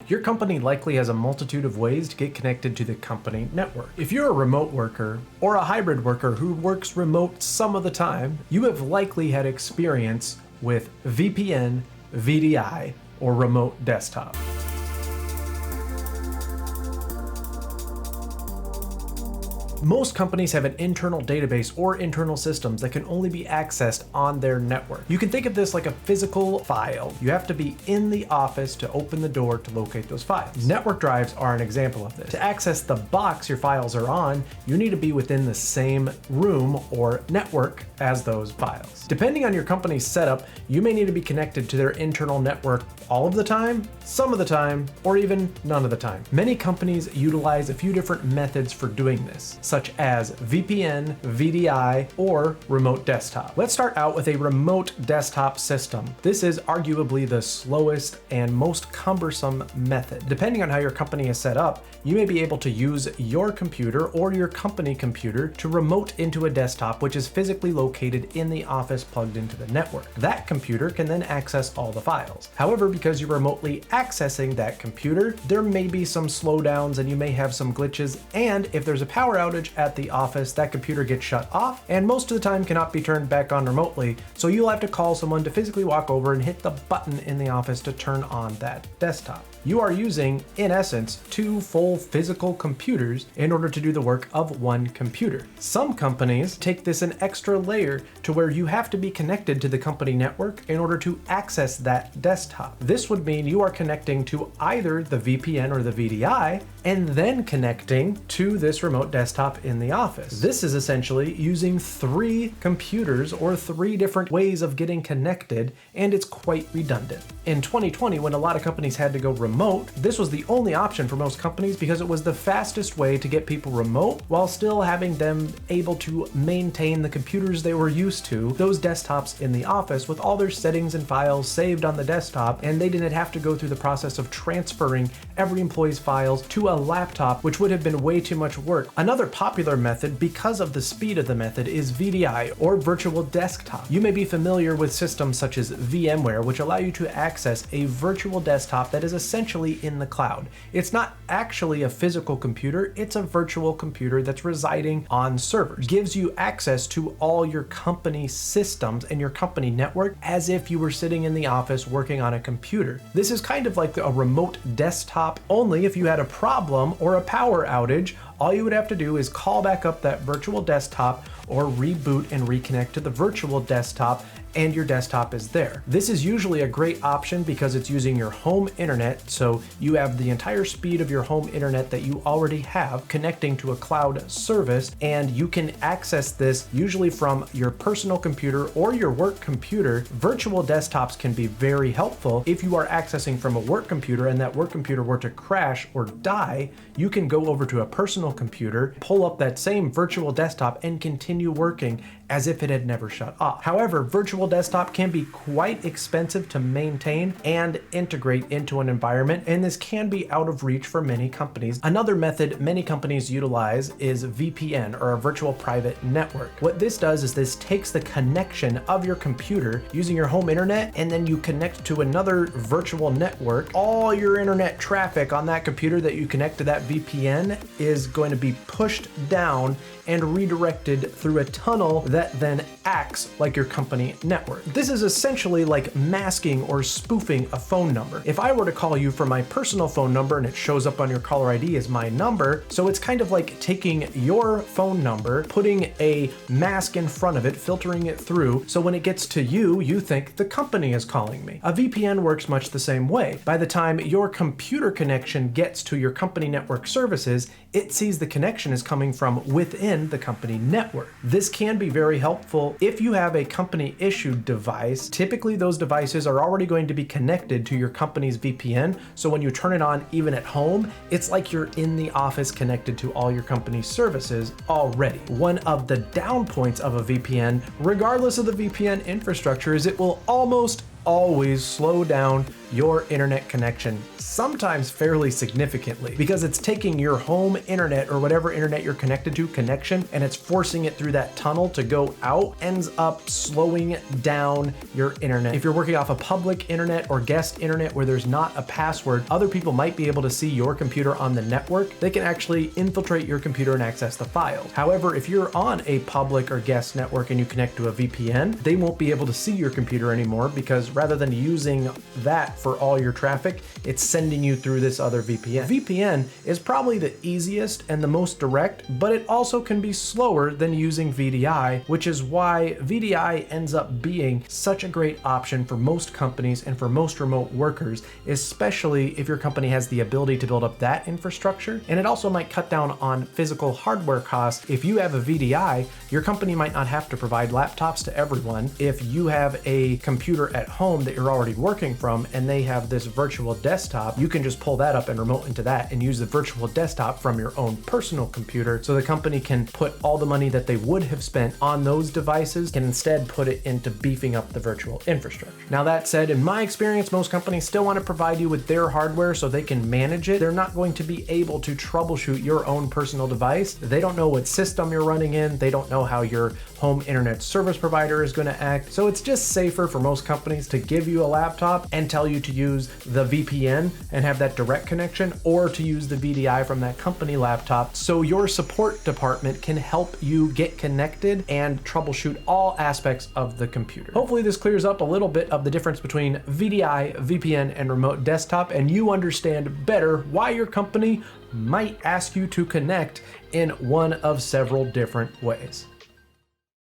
Your company likely has a multitude of ways to get connected to the company network. If you're a remote worker or a hybrid worker who works remote some of the time, you have likely had experience with VPN, VDI, or remote desktop. Most companies have an internal database or internal systems that can only be accessed on their network. You can think of this like a physical file. You have to be in the office to open the door to locate those files. Network drives are an example of this. To access the box your files are on, you need to be within the same room or network as those files. Depending on your company's setup, you may need to be connected to their internal network all of the time, some of the time, or even none of the time. Many companies utilize a few different methods for doing this, such as VPN, VDI, or remote desktop. Let's start out with a remote desktop system. This is arguably the slowest and most cumbersome method. Depending on how your company is set up, you may be able to use your computer or your company computer to remote into a desktop which is physically located in the office plugged into the network. That computer can then access all the files. However, because you're remotely accessing that computer, there may be some slowdowns and you may have some glitches, and if there's a power outage at the office, that computer gets shut off and most of the time cannot be turned back on remotely, so you'll have to call someone to physically walk over and hit the button in the office to turn on that desktop. You are using, in essence, two full physical computers in order to do the work of one computer. Some companies take this an extra layer to where you have to be connected to the company network in order to access that desktop. This would mean you are connecting to either the VPN or the VDI and then connecting to this remote desktop in the office. This is essentially using three computers or three different ways of getting connected, and it's quite redundant. In 2020, when a lot of companies had to go remote, this was the only option for most companies because it was the fastest way to get people remote while still having them able to maintain the computers they were used to, those desktops in the office with all their settings and files saved on the desktop, and they didn't have to go through the process of transferring every employee's files to a laptop, which would have been way too much work. Another popular method, because of the speed of the method, is VDI, or virtual desktop. You may be familiar with systems such as VMware, which allow you to access a virtual desktop that is essentially in the cloud. It's not actually a physical computer, it's a virtual computer that's residing on servers. It gives you access to all your company systems and your company network as if you were sitting in the office working on a computer. This is kind of like a remote desktop, only if you had a problem or a power outage, all you would have to do is call back up that virtual desktop or reboot and reconnect to the virtual desktop, and your desktop is there. This is usually a great option because it's using your home internet, so you have the entire speed of your home internet that you already have connecting to a cloud service, and you can access this usually from your personal computer or your work computer. Virtual desktops can be very helpful if you are accessing from a work computer and that work computer were to crash or die. You can go over to a personal computer, pull up that same virtual desktop, and continue working as if it had never shut off. However, virtual desktop can be quite expensive to maintain and integrate into an environment, and this can be out of reach for many companies. Another method many companies utilize is VPN, or a virtual private network. What this does is this takes the connection of your computer using your home internet, and then you connect to another virtual network. All your internet traffic on that computer that you connect to that VPN is going to be pushed down and redirected through a tunnel that then acts like your company network. This is essentially like masking or spoofing a phone number. If I were to call you from my personal phone number and it shows up on your caller ID as my number, so it's kind of like taking your phone number, putting a mask in front of it, filtering it through, so when it gets to you, you think the company is calling me. A VPN works much the same way. By the time your computer connection gets to your company network services, it sees the connection is coming from within the company network. This can be very helpful if you have a company issued device. Typically those devices are already going to be connected to your company's VPN, so when you turn it on even at home, it's like you're in the office connected to all your company's services already. One of the down points of a VPN, regardless of the VPN infrastructure, is it will almost always slow down your internet connection, sometimes fairly significantly, because it's taking your home internet or whatever internet you're connected to connection, and it's forcing it through that tunnel to go out, ends up slowing down your internet. If you're working off a public internet or guest internet where there's not a password, other people might be able to see your computer on the network. They can actually infiltrate your computer and access the files. However, if you're on a public or guest network and you connect to a VPN, they won't be able to see your computer anymore, because rather than using that for all your traffic, it's sending you through this other VPN. VPN is probably the easiest and the most direct, but it also can be slower than using VDI, which is why VDI ends up being such a great option for most companies and for most remote workers, especially if your company has the ability to build up that infrastructure. And it also might cut down on physical hardware costs. If you have a VDI, your company might not have to provide laptops to everyone. If you have a computer at home that you're already working from and they have this virtual desktop, you can just pull that up and remote into that and use the virtual desktop from your own personal computer, so the company can put all the money that they would have spent on those devices, can instead put it into beefing up the virtual infrastructure. Now that said, in my experience, most companies still want to provide you with their hardware so they can manage it. They're not going to be able to troubleshoot your own personal device. They don't know what system you're running in. They don't know how your home internet service provider is going to act. So it's just safer for most companies to give you a laptop and tell you to use the VPN and have that direct connection, or to use the VDI from that company laptop, so your support department can help you get connected and troubleshoot all aspects of the computer. Hopefully this clears up a little bit of the difference between VDI, VPN, and remote desktop, and you understand better why your company might ask you to connect in one of several different ways.